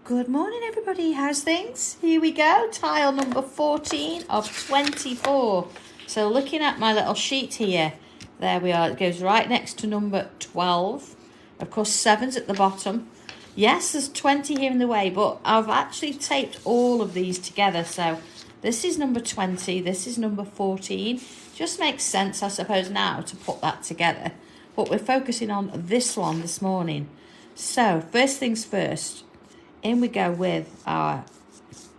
Good morning, everybody. How's things? Here we go. Tile number 14 of 24. So looking at my little sheet here, there we are. It goes right next to number 12. Of course, 7's at the bottom. Yes, there's 20 here in the way, but I've actually taped all of these together. So this is number 20. This is number 14. Just makes sense, I suppose, now to put that together. But we're focusing on this one this morning. So first things first. In we go with our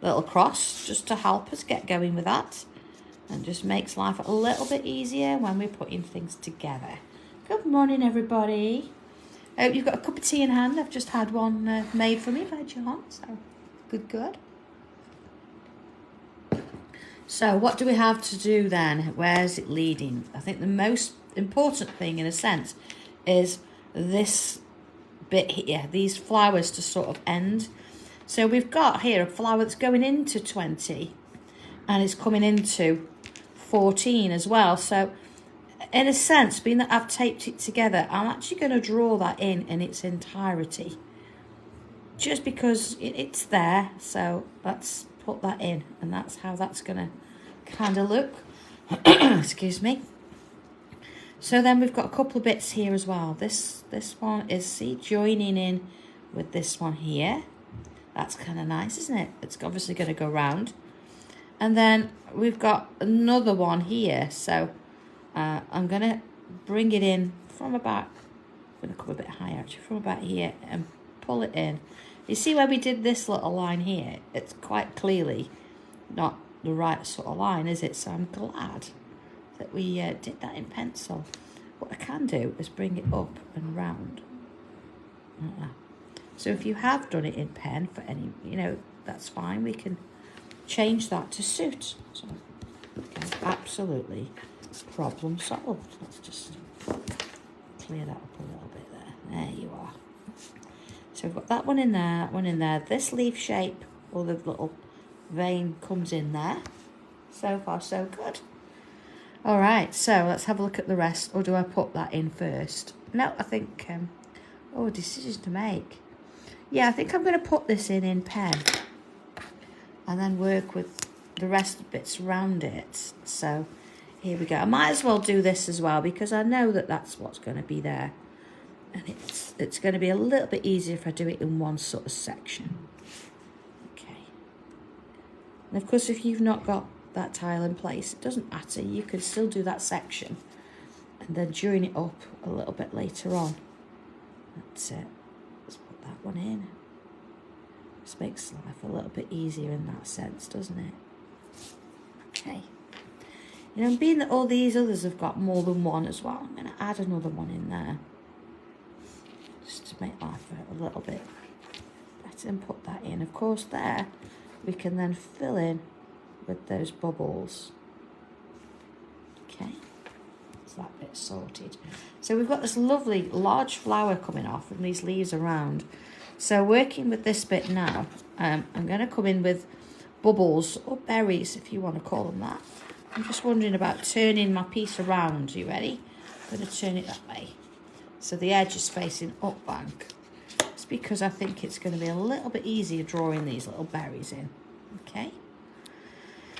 little cross, just to help us get going with that. And just makes life a little bit easier when we're putting things together. Good morning, everybody. I hope you've got a cup of tea in hand. I've just had one made for me by John, so good. So what do we have to do then? Where's it leading? I think the most important thing, in a sense, is this bit here, these flowers to sort of end. So we've got here a flower that's going into 20 and it's coming into 14 as well. So in a sense, being that I've taped it together, I'm actually going to draw that in its entirety, just because it's there. So let's put that in, and that's how that's going to kind of look. Excuse me. So then we've got a couple of bits here as well. This one is, see, joining in with this one here. That's kind of nice, isn't it? It's obviously going to go round. And then we've got another one here. So I'm going to bring it in from about, I'm going to come a bit higher actually, from about here and pull it in. You see where we did this little line here? It's quite clearly not the right sort of line, is it? So I'm glad that we did that in pencil. What I can do is bring it up and round like that. So if you have done it in pen for any, that's fine. We can change that to suit. So okay, absolutely problem solved. Let's just clear that up a little bit there. There you are. So we've got that one in there, that one in there. This leaf shape, or the little vein, comes in there. So far, so good. All right, so let's have a look at the rest. Or do I put that in first? No, I think, decision to make. Yeah, I think I'm going to put this in pen and then work with the rest of bits around it. So here we go. I might as well do this as well because I know that that's what's going to be there. And it's going to be a little bit easier if I do it in one sort of section. Okay. And of course, if you've not got that tile in place, it doesn't matter. You can still do that section and then join it up a little bit later on. That's it. Let's put that one in. This makes life a little bit easier in that sense, doesn't it? Okay. Being that all these others have got more than one as well, I'm going to add another one in there just to make life a little bit better and put that in. Of course, there we can then fill in with those bubbles. Okay, so that bit's sorted. So we've got this lovely large flower coming off and these leaves around. So working with this bit now, I'm going to come in with bubbles or berries, if you want to call them that. I'm just wondering about turning my piece around. Are you ready? I'm going to turn it that way. So the edge is facing up bank. It's because I think it's going to be a little bit easier drawing these little berries in. Okay.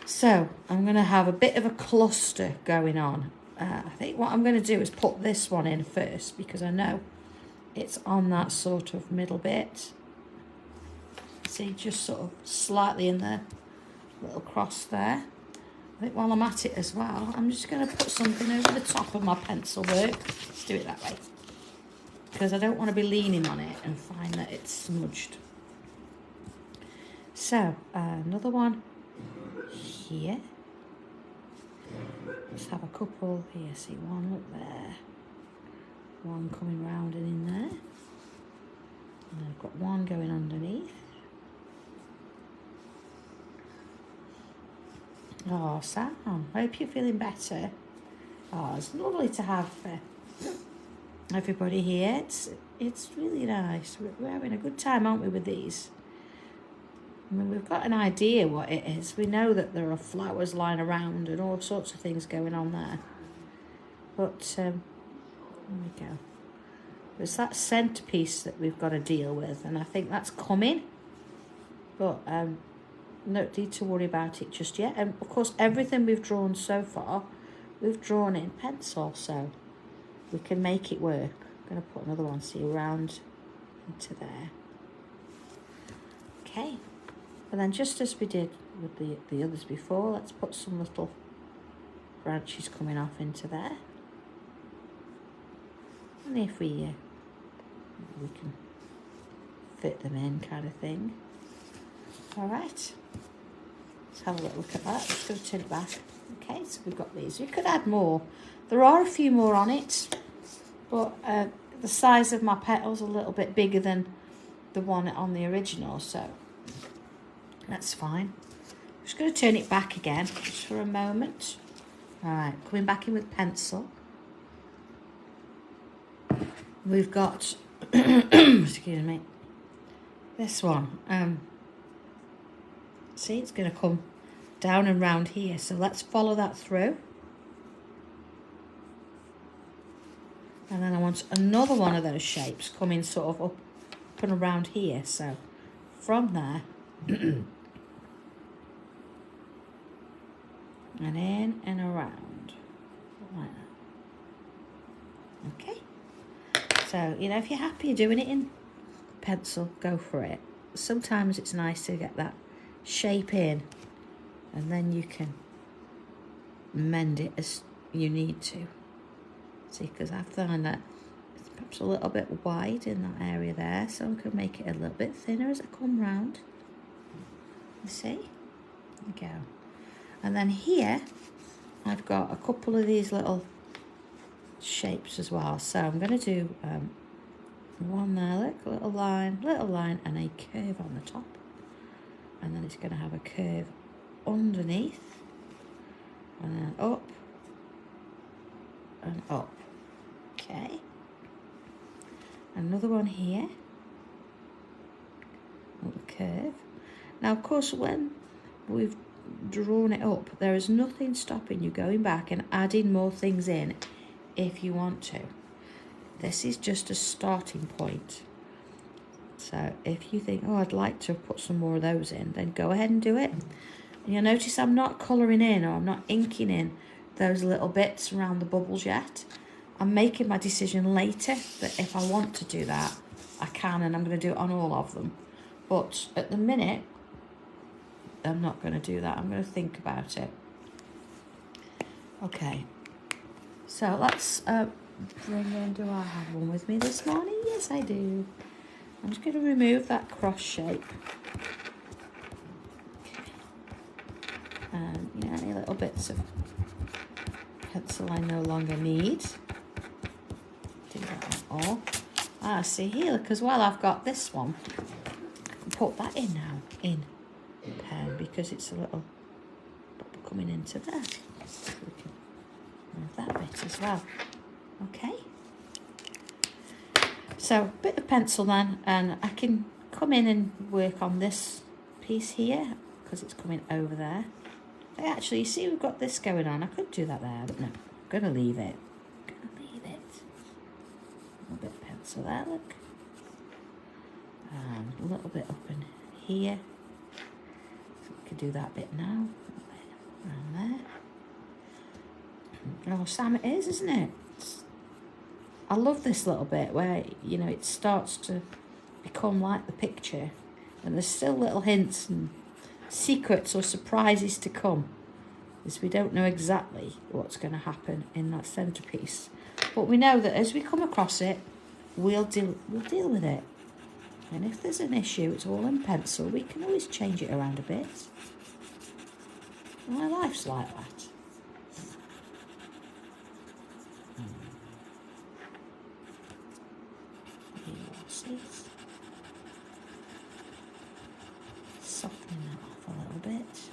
So I'm going to have a bit of a cluster going on. I think what I'm going to do is put this one in first because I know it's on that sort of middle bit. See, just sort of slightly in the little cross there. I think while I'm at it as well, I'm just going to put something over the top of my pencil work. Let's do it that way. Because I don't want to be leaning on it and find that it's smudged. So, another one here. Let's have a couple here. See, one up there. One coming round and in there. And I've got one going underneath. Oh, Sam, I hope you're feeling better. Oh, it's lovely to have everybody here. It's really nice. We're having a good time, aren't we, with these? I mean, we've got an idea what it is. We know that there are flowers lying around and all sorts of things going on there. But, there we go. It's that centerpiece that we've got to deal with, and I think that's coming. but no need to worry about it just yet. And of course, everything we've drawn so far, we've drawn in pencil, so we can make it work. I'm going to put another one, see, around into there. Okay, and then just as we did with the others before, let's put some little branches coming off into there. And if we can fit them in, kind of thing. All right, let's have a little look at that. Just going to turn it back. Okay, so we've got these. We could add more. There are a few more on it, but the size of my petal's a little bit bigger than the one on the original, so that's fine. I'm just going to turn it back again, just for a moment. All right, coming back in with pencil. We've got, excuse me, this one. See, it's going to come down and round here, so let's follow that through. And then I want another one of those shapes coming sort of up and around here, so from there and in and around like that. Okay, so you know, if you're happy doing it in pencil, go for it. Sometimes it's nice to get that shape in, and then you can mend it as you need to. See, because I find that it's perhaps a little bit wide in that area there, so I can make it a little bit thinner as I come round. You see? There we go. And then here, I've got a couple of these little shapes as well. So I'm going to do one there, look, a little line, and a curve on the top. And then it's going to have a curve underneath, and then up, and up. Okay. Another one here. Little curve. Now, of course, when we've drawn it up, there is nothing stopping you going back and adding more things in if you want to. This is just a starting point. So if you think, oh, I'd like to put some more of those in, then go ahead and do it. And you'll notice I'm not colouring in, or I'm not inking in those little bits around the bubbles yet. I'm making my decision later that if I want to do that, I can, and I'm going to do it on all of them. But at the minute, I'm not going to do that. I'm going to think about it. Okay, so let's bring in, do I have one with me this morning? Yes, I do. I'm just going to remove that cross shape. Okay. And yeah, any little bits of pencil I no longer need. Do that all. Ah, see here, look as well, I've got this one. I can put that in now, in pen, because it's a little bubble coming into there. So we can move that bit as well. Okay. So, a bit of pencil then, and I can come in and work on this piece here, because it's coming over there. Actually, you see we've got this going on. I could do that there, but no, I'm going to leave it. A little bit of pencil there, look. And a little bit up in here. So we could do that bit now. Around there. Oh, Sam, it is, isn't it? I love this little bit where, you know, it starts to become like the picture, and there's still little hints and secrets or surprises to come, as we don't know exactly what's going to happen in that centerpiece. But we know that as we come across it, we'll deal with it. And if there's an issue, it's all in pencil. We can always change it around a bit. My life's like that. Softening that off a little bit.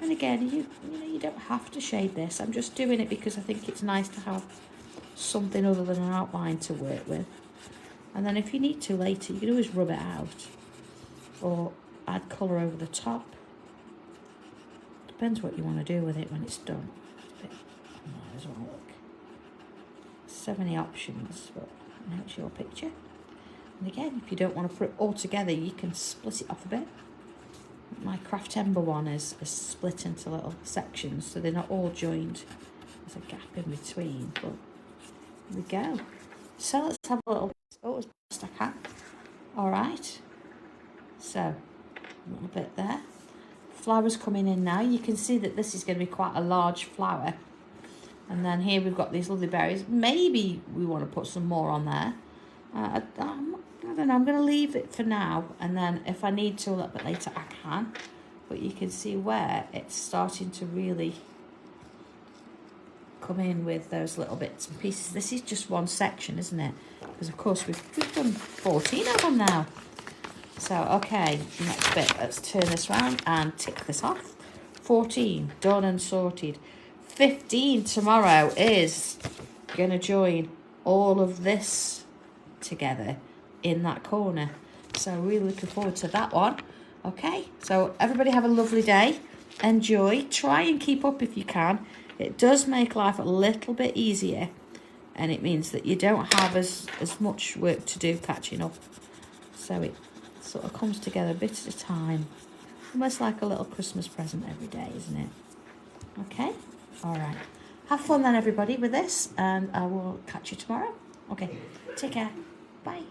And again, you know, you don't have to shade this. I'm just doing it because I think it's nice to have something other than an outline to work with. And then if you need to later, you can always rub it out or add colour over the top. Depends what you want to do with it when it's done. Might as well look. So many options, but now it's your picture. And again, if you don't want to put it all together, you can split it off a bit. My craft ember one is split into little sections, so they're not all joined. There's a gap in between, but here we go. So let's have a little, oh, as best I can. All right. So, a little bit there. Flowers coming in now. You can see that this is going to be quite a large flower. And then here we've got these lovely berries. Maybe we want to put some more on there. I don't know, I'm going to leave it for now. And then if I need to a little bit later, I can. But you can see where it's starting to really come in with those little bits and pieces. This is just one section, isn't it? Because of course we've done 14 of them now. So, okay, next bit, let's turn this around and tick this off. 14, done and sorted. 15 tomorrow is going to join all of this together in that corner. So, really looking forward to that one. Okay, so everybody have a lovely day. Enjoy. Try and keep up if you can. It does make life a little bit easier. And it means that you don't have as much work to do catching up. So it sort of comes together a bit at a time. Almost like a little Christmas present every day, isn't it? Okay? All right. Have fun then, everybody, with this. And I will catch you tomorrow. Okay. Take care. Bye.